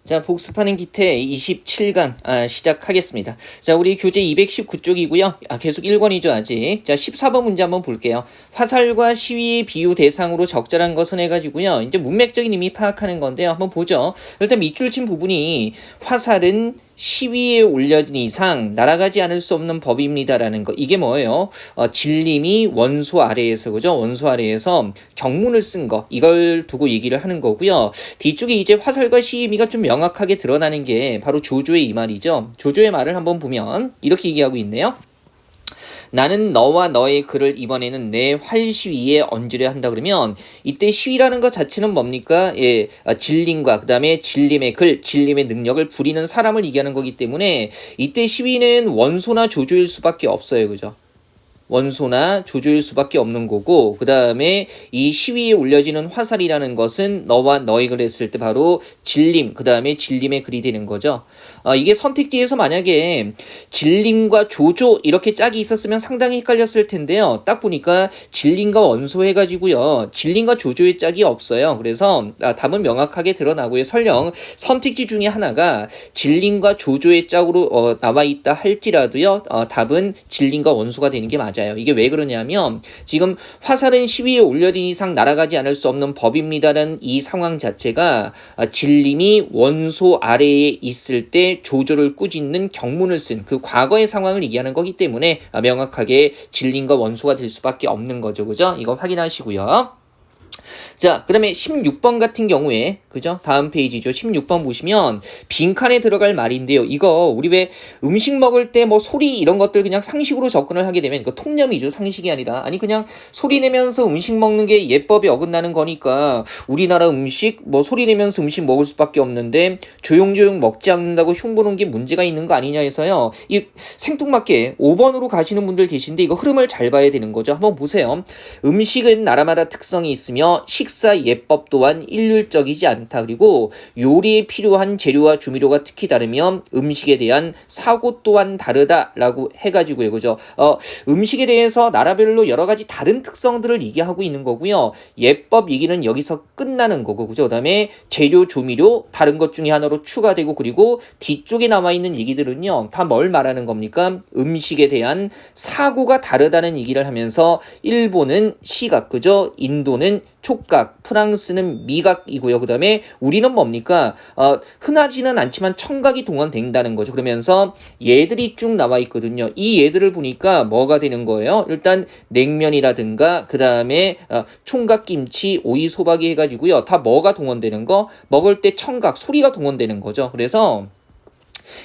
자, 복습하는 기태 27강 시작하겠습니다. 자, 우리 교재 219쪽이고요. 계속 1권이죠, 아직. 자, 14번 문제 한번 볼게요. 화살과 시위의 비유 대상으로 적절한 것은 해가지고요. 이제 문맥적인 의미 파악하는 건데요. 한번 보죠. 일단 밑줄 친 부분이 화살은 시위에 올려진 이상 날아가지 않을 수 없는 법입니다라는 거. 이게 뭐예요? 진림이 원소 아래에서, 그죠? 원소 아래에서 경문을 쓴 거. 이걸 두고 얘기를 하는 거고요. 뒤쪽에 이제 화살과 시의미가 좀 명확하게 드러나는 게 바로 조조의 이 말이죠. 조조의 말을 한번 보면 이렇게 얘기하고 있네요. 나는 너와 너의 글을 이번에는 내 활시위에 얹으려 한다 그러면 이때 시위라는 것 자체는 뭡니까? 진림과 그 다음에 진림의 글, 진림의 능력을 부리는 사람을 얘기하는 거기 때문에 이때 시위는 원소나 조조일 수밖에 없어요. 그죠? 원소나 조조일 수밖에 없는 거고, 그 다음에 이 시위에 올려지는 화살이라는 것은 너와 너의 글을 했을 때 바로 진림, 그 다음에 진림의 글이 되는 거죠. 이게 선택지에서 만약에 진림과 조조 이렇게 짝이 있었으면 상당히 헷갈렸을 텐데요. 딱 보니까 진림과 원소 해가지고요. 진림과 조조의 짝이 없어요. 그래서 답은 명확하게 드러나고요. 설령 선택지 중에 하나가 진림과 조조의 짝으로 나와 있다 할지라도요. 답은 진림과 원소가 되는 게 맞아요. 이게 왜 그러냐면 지금 화살은 시위에 올려진 이상 날아가지 않을 수 없는 법입니다라는 이 상황 자체가 진림이 원소 아래에 있을 때 조조를 꾸짖는 경문을 쓴 그 과거의 상황을 얘기하는 거기 때문에 명확하게 진림과 원소가 될 수밖에 없는 거죠. 그죠? 이거 확인하시고요. 자, 그 다음에 16번 같은 경우에, 그죠? 다음 페이지죠. 16번 보시면, 빈칸에 들어갈 말인데요. 이거, 우리 왜 음식 먹을 때 뭐 소리 이런 것들 그냥 상식으로 접근을 하게 되면, 이거 통념이죠. 상식이 아니라. 아니, 그냥 소리 내면서 음식 먹는 게 예법에 어긋나는 거니까, 우리나라 음식, 뭐 소리 내면서 음식 먹을 수밖에 없는데, 조용조용 먹지 않는다고 흉보는 게 문제가 있는 거 아니냐 해서요. 이 생뚱맞게 5번으로 가시는 분들 계신데, 이거 흐름을 잘 봐야 되는 거죠. 한번 보세요. 음식은 나라마다 특성이 있으며, 식사 예법 또한 일률적이지 않다. 그리고 요리에 필요한 재료와 조미료가 특히 다르면 음식에 대한 사고 또한 다르다라고 해가지고요. 그죠? 음식에 대해서 나라별로 여러 가지 다른 특성들을 얘기하고 있는 거고요. 예법 얘기는 여기서 끝나는 거고, 그죠? 그 다음에 재료, 조미료 다른 것 중에 하나로 추가되고, 그리고 뒤쪽에 나와 있는 얘기들은요. 다 뭘 말하는 겁니까? 음식에 대한 사고가 다르다는 얘기를 하면서 일본은 시각, 그죠? 인도는 촉각, 프랑스는 미각이고요. 그 다음에 우리는 뭡니까? 흔하지는 않지만 청각이 동원된다는 거죠. 그러면서 얘들이 쭉 나와 있거든요. 이 얘들을 보니까 뭐가 되는 거예요? 일단 냉면이라든가 그 다음에 총각김치, 오이, 소박이 해가지고요. 다 뭐가 동원되는 거? 먹을 때 청각, 소리가 동원되는 거죠. 그래서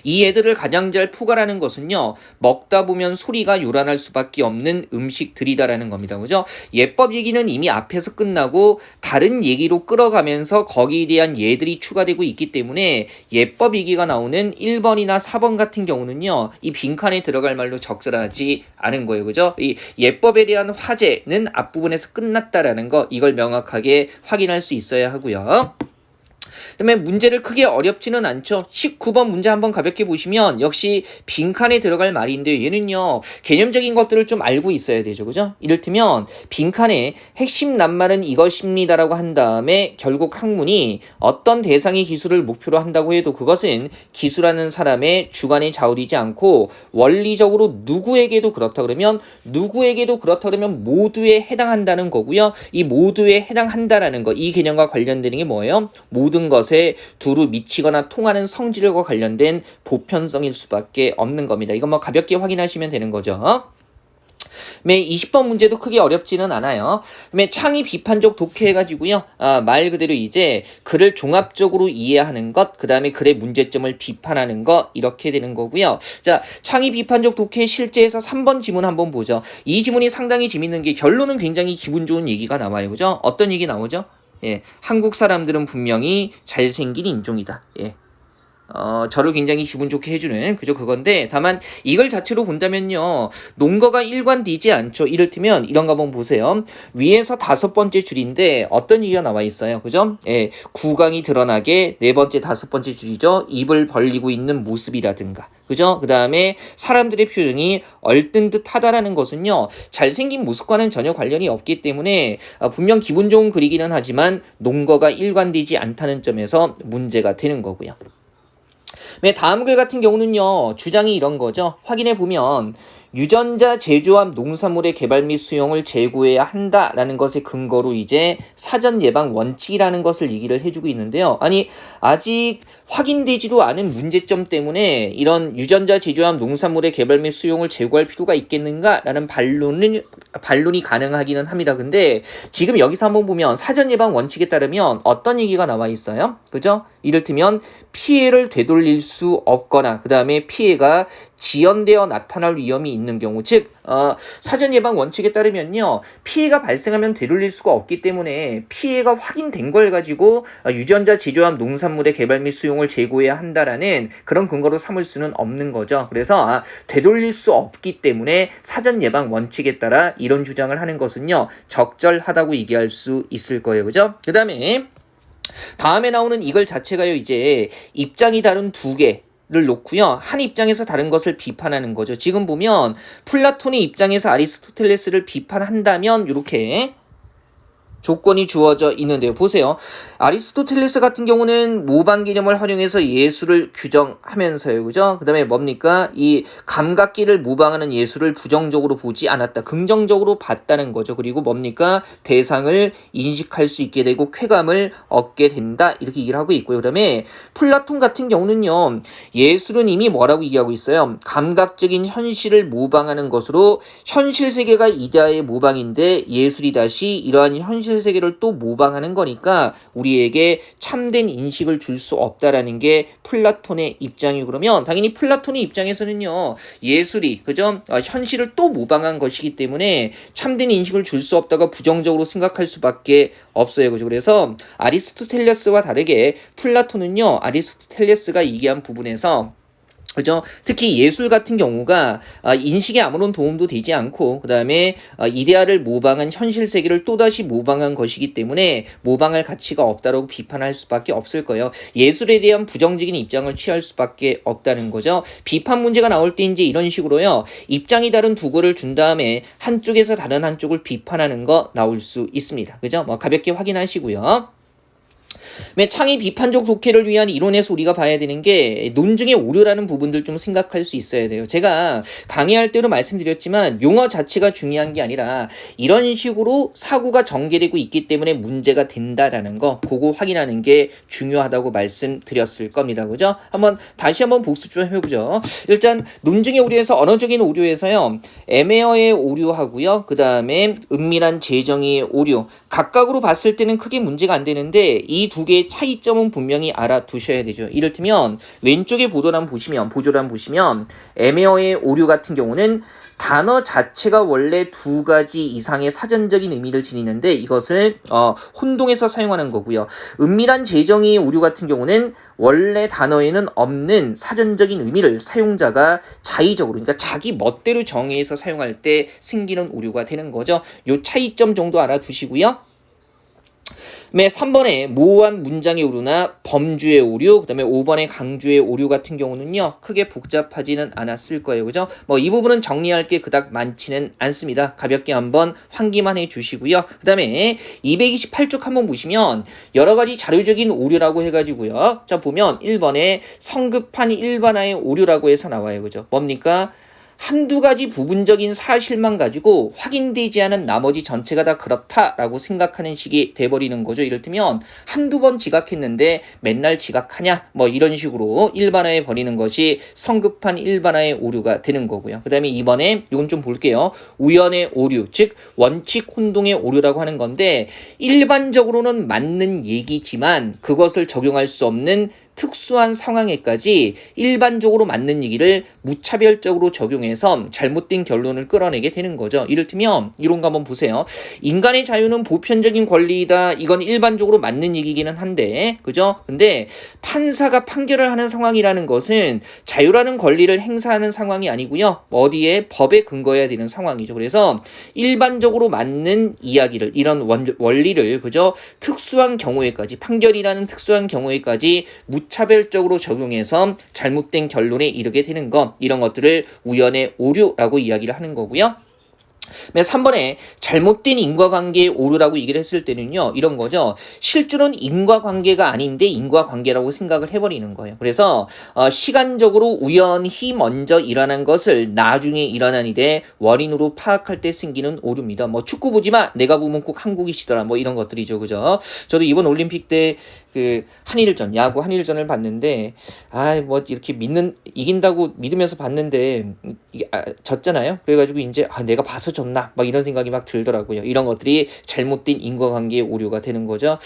이 애들을 가장 잘 포괄하는 것은요. 먹다 보면 소리가 요란할 수밖에 없는 음식들이다라는 겁니다. 그죠? 예법 얘기는 이미 앞에서 끝나고 다른 얘기로 끌어가면서 거기에 대한 예들이 추가되고 있기 때문에 예법 얘기가 나오는 1번이나 4번 같은 경우는요. 이 빈칸에 들어갈 말로 적절하지 않은 거예요. 그죠? 이 예법에 대한 화제는 앞부분에서 끝났다라는 거 이걸 명확하게 확인할 수 있어야 하고요. 그다음에 문제를 크게 어렵지는 않죠. 19번 문제 한번 가볍게 보시면 역시 빈칸에 들어갈 말인데 얘는요. 개념적인 것들을 좀 알고 있어야 되죠. 그죠? 이를테면 빈칸에 핵심 낱말은 이것입니다라고 한 다음에 결국 학문이 어떤 대상의 기술을 목표로 한다고 해도 그것은 기술하는 사람의 주관에 좌우되지 않고 원리적으로 누구에게도 그렇다 그러면 모두에 해당한다는 거고요. 이 모두에 해당한다라는 거 이 개념과 관련되는 게 뭐예요? 모든 것에 두루 미치거나 통하는 성질과 관련된 보편성일 수밖에 없는 겁니다. 이거 뭐 가볍게 확인하시면 되는 거죠. 20번 문제도 크게 어렵지는 않아요. 창의 비판적 독해해가지고요. 말 그대로 이제 글을 종합적으로 이해하는 것, 그 다음에 글의 문제점을 비판하는 것 이렇게 되는 거고요. 자, 창의 비판적 독해 실제에서 3번 지문 한번 보죠. 이 지문이 상당히 재밌는 게 결론은 굉장히 기분 좋은 얘기가 나와요. 그죠? 어떤 얘기 나오죠? 한국 사람들은 분명히 잘생긴 인종이다. 저를 굉장히 기분 좋게 해주는 그건데, 다만 이걸 자체로 본다면요, 논거가 일관되지 않죠. 이를테면 이런 거 한번 보세요. 위에서 5번째 줄인데 어떤 얘기가 나와 있어요. 그죠? 예, 구강이 드러나게 4번째, 5번째 줄이죠. 입을 벌리고 있는 모습이라든가. 그죠? 그 다음에 사람들의 표정이 얼뜬 듯 하다라는 것은요, 잘생긴 모습과는 전혀 관련이 없기 때문에 분명 기분 좋은 글이기는 하지만 논거가 일관되지 않다는 점에서 문제가 되는 거고요. 네, 다음 글 같은 경우는요, 주장이 이런 거죠. 확인해 보면 유전자 제조합 농산물의 개발 및 수용을 제고해야 한다라는 것의 근거로 이제 사전 예방 원칙이라는 것을 얘기를 해주고 있는데요. 아니, 아직 확인되지도 않은 문제점 때문에 이런 유전자 제조합 농산물의 개발 및 수용을 제고할 필요가 있겠는가라는 반론이 가능하기는 합니다. 근데 지금 여기서 한번 보면 사전 예방 원칙에 따르면 어떤 얘기가 나와 있어요? 그죠? 이를테면 피해를 되돌릴 수 없거나 그 다음에 피해가 지연되어 나타날 위험이 있는 경우, 즉 사전 예방 원칙에 따르면요, 피해가 발생하면 되돌릴 수가 없기 때문에 피해가 확인된 걸 가지고 유전자 제조합 농산물의 개발 및 수용을 제고해야 한다라는 그런 근거로 삼을 수는 없는 거죠. 그래서 되돌릴 수 없기 때문에 사전 예방 원칙에 따라 이런 주장을 하는 것은요, 적절하다고 얘기할 수 있을 거예요. 그죠? 그 다음에 나오는 이걸 자체가요, 이제 입장이 다른 두 개를 놓고요, 한 입장에서 다른 것을 비판하는 거죠. 지금 보면 플라톤의 입장에서 아리스토텔레스를 비판한다면 이렇게 조건이 주어져 있는데요. 보세요. 아리스토텔레스 같은 경우는 모방 개념을 활용해서 예술을 규정하면서요. 그죠? 그 다음에 뭡니까? 이 감각기를 모방하는 예술을 부정적으로 보지 않았다. 긍정적으로 봤다는 거죠. 그리고 뭡니까? 대상을 인식할 수 있게 되고 쾌감을 얻게 된다. 이렇게 얘기를 하고 있고요. 그 다음에 플라톤 같은 경우는요, 예술은 이미 뭐라고 얘기하고 있어요? 감각적인 현실을 모방하는 것으로 현실 세계가 이데아의 모방인데 예술이 다시 이러한 현실 세계를 또 모방하는 거니까 우리에게 참된 인식을 줄 수 없다라는 게 플라톤의 입장이고, 그러면 당연히 플라톤의 입장에서는요, 예술이 그죠? 현실을 또 모방한 것이기 때문에 참된 인식을 줄 수 없다가 부정적으로 생각할 수밖에 없어요. 그죠? 그래서 아리스토텔레스와 다르게 플라톤은요, 아리스토텔레스가 얘기한 부분에서 그죠? 특히 예술 같은 경우가 인식에 아무런 도움도 되지 않고 그 다음에 이데아를 모방한 현실 세계를 또다시 모방한 것이기 때문에 모방할 가치가 없다라고 비판할 수밖에 없을 거예요. 예술에 대한 부정적인 입장을 취할 수밖에 없다는 거죠. 비판 문제가 나올 때 이제 이런 식으로요, 입장이 다른 두 거를 준 다음에 한쪽에서 다른 한쪽을 비판하는 거 나올 수 있습니다. 그죠? 뭐 가볍게 확인하시고요. 창의 비판적 독해를 위한 이론에서 우리가 봐야 되는 게 논증의 오류라는 부분들 좀 생각할 수 있어야 돼요. 제가 강의할 때도 말씀드렸지만 용어 자체가 중요한 게 아니라 이런 식으로 사고가 전개되고 있기 때문에 문제가 된다라는 거, 그거 확인하는 게 중요하다고 말씀드렸을 겁니다. 그죠? 다시 한번 복습 좀 해보죠. 일단 논증의 오류에서 언어적인 오류에서요, 애매어의 오류하고요, 그 다음에 은밀한 재정의 오류, 각각으로 봤을 때는 크게 문제가 안 되는데 이 두 개의 차이점은 분명히 알아두셔야 되죠. 이를테면 왼쪽에 보조란 보시면 애매어의 오류 같은 경우는 단어 자체가 원래 2가지 이상의 사전적인 의미를 지니는데 이것을 혼동해서 사용하는 거고요. 은밀한 재정의 오류 같은 경우는 원래 단어에는 없는 사전적인 의미를 사용자가 자의적으로, 그러니까 자기 멋대로 정의해서 사용할 때 생기는 오류가 되는 거죠. 요 차이점 정도 알아두시고요. 3번에 모호한 문장의 오류나 범주의 오류, 그 다음에 5번에 강조의 오류 같은 경우는요, 크게 복잡하지는 않았을 거예요. 그죠? 이 부분은 정리할 게 그닥 많지는 않습니다. 가볍게 한번 환기만 해 주시고요. 그 다음에 228쪽 한번 보시면 여러 가지 자료적인 오류라고 해가지고요. 자, 보면 1번에 성급한 일반화의 오류라고 해서 나와요. 그죠? 뭡니까? 한두 가지 부분적인 사실만 가지고 확인되지 않은 나머지 전체가 다 그렇다라고 생각하는 식이 돼버리는 거죠. 이를테면 한두 번 지각했는데 맨날 지각하냐? 이런 식으로 일반화해 버리는 것이 성급한 일반화의 오류가 되는 거고요. 그 다음에 2번에 이건 좀 볼게요. 우연의 오류, 즉 원칙 혼동의 오류라고 하는 건데 일반적으로는 맞는 얘기지만 그것을 적용할 수 없는 특수한 상황에까지 일반적으로 맞는 얘기를 무차별적으로 적용해서 잘못된 결론을 끌어내게 되는 거죠. 이를테면 이런 거 한번 보세요. 인간의 자유는 보편적인 권리이다. 이건 일반적으로 맞는 얘기기는 한데, 그죠? 근데 판사가 판결을 하는 상황이라는 것은 자유라는 권리를 행사하는 상황이 아니고요. 어디에 법에 근거해야 되는 상황이죠. 그래서 일반적으로 맞는 이야기를, 이런 원리를, 그죠? 특수한 경우에까지, 판결이라는 특수한 경우에까지 무차별적으로 적용해서 잘못된 결론에 이르게 되는 것, 이런 것들을 우연의 오류라고 이야기를 하는 거고요. 3번에 잘못된 인과관계의 오류라고 얘기를 했을 때는요, 이런 거죠. 실제로는 인과관계가 아닌데 인과관계라고 생각을 해버리는 거예요. 그래서 시간적으로 우연히 먼저 일어난 것을 나중에 일어난 일의 원인으로 파악할 때 생기는 오류입니다. 뭐 축구 보지 마, 내가 보면 꼭 한국이시더라, 뭐 이런 것들이죠, 그죠? 저도 이번 올림픽 때 그 한일전, 야구 한일전을 봤는데, 뭐 이렇게 이긴다고 믿으면서 봤는데 졌잖아요. 그래가지고 이제 내가 봐서 졌나 막 이런 생각이 막 들더라고요. 이런 것들이 잘못된 인과관계의 오류가 되는 거죠.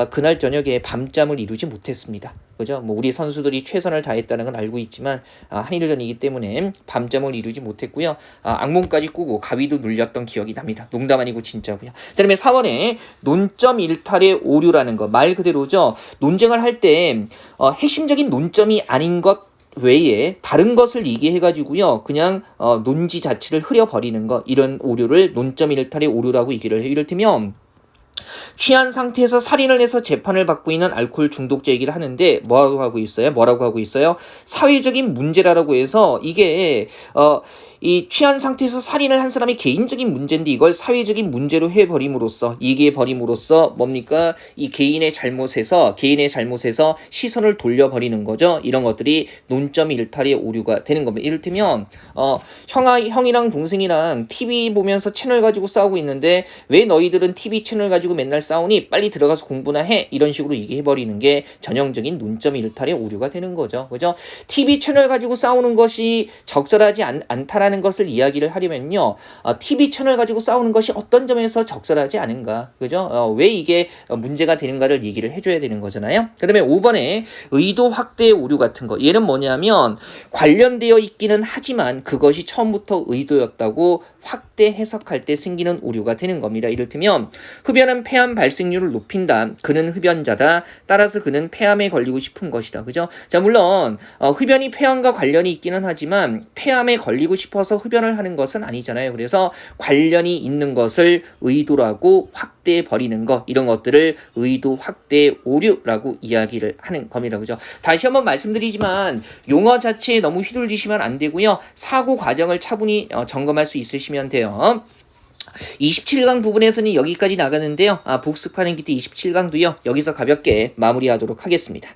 그날 저녁에 밤잠을 이루지 못했습니다. 그죠? 뭐 우리 선수들이 최선을 다했다는 건 알고 있지만 한일전이기 때문에 밤잠을 이루지 못했고요. 악몽까지 꾸고 가위도 눌렸던 기억이 납니다. 농담 아니고 진짜고요. 자, 그다음에 4번에 논점 일탈의 오류라는 거, 말 그대로죠. 논쟁을 할 때 핵심적인 논점이 아닌 것 외에 다른 것을 얘기해가지고요, 그냥 논지 자체를 흐려버리는 것, 이런 오류를 논점 일탈의 오류라고 얘기를 해요. 이를테면 취한 상태에서 살인을 해서 재판을 받고 있는 알코올 중독자 얘기를 하는데 뭐라고 하고 있어요? 사회적인 문제라고 해서 이게 이 취한 상태에서 살인을 한 사람이 개인적인 문제인데 이걸 사회적인 문제로 얘기해 버림으로써 뭡니까? 이 개인의 잘못에서 시선을 돌려버리는 거죠. 이런 것들이 논점 일탈의 오류가 되는 겁니다. 이를테면 형이랑 동생이랑 TV 보면서 채널 가지고 싸우고 있는데 왜 너희들은 TV 채널 가지고 맨날 싸우니? 빨리 들어가서 공부나 해. 이런 식으로 얘기해버리는 게 전형적인 논점 일탈의 오류가 되는 거죠. 그죠? TV 채널 가지고 싸우는 것이 적절하지 않다라는 것을 이야기를 하려면요, TV 채널 가지고 싸우는 것이 어떤 점에서 적절하지 않은가, 그죠? 왜 이게 문제가 되는가를 얘기를 해줘야 되는 거잖아요. 그 다음에 5번에 의도 확대의 오류 같은 거, 얘는 뭐냐면 관련되어 있기는 하지만 그것이 처음부터 의도였다고 확대 해석할 때 생기는 오류가 되는 겁니다. 이를테면 흡연은 폐암 발생률을 높인다. 그는 흡연자다. 따라서 그는 폐암에 걸리고 싶은 것이다. 그죠? 자, 물론 흡연이 폐암과 관련이 있기는 하지만 폐암에 걸리고 싶어서 흡연을 하는 것은 아니잖아요. 그래서 관련이 있는 것을 의도라고 확대해 버리는 것, 이런 것들을 의도 확대 오류라고 이야기를 하는 겁니다. 그죠? 다시 한번 말씀드리지만 용어 자체에 너무 휘둘리시면 안 되고요. 사고 과정을 차분히 점검할 수 있으시면 돼요. 27강 부분에서는 여기까지 나가는데요. 복습하는 기트 27강도요. 여기서 가볍게 마무리하도록 하겠습니다.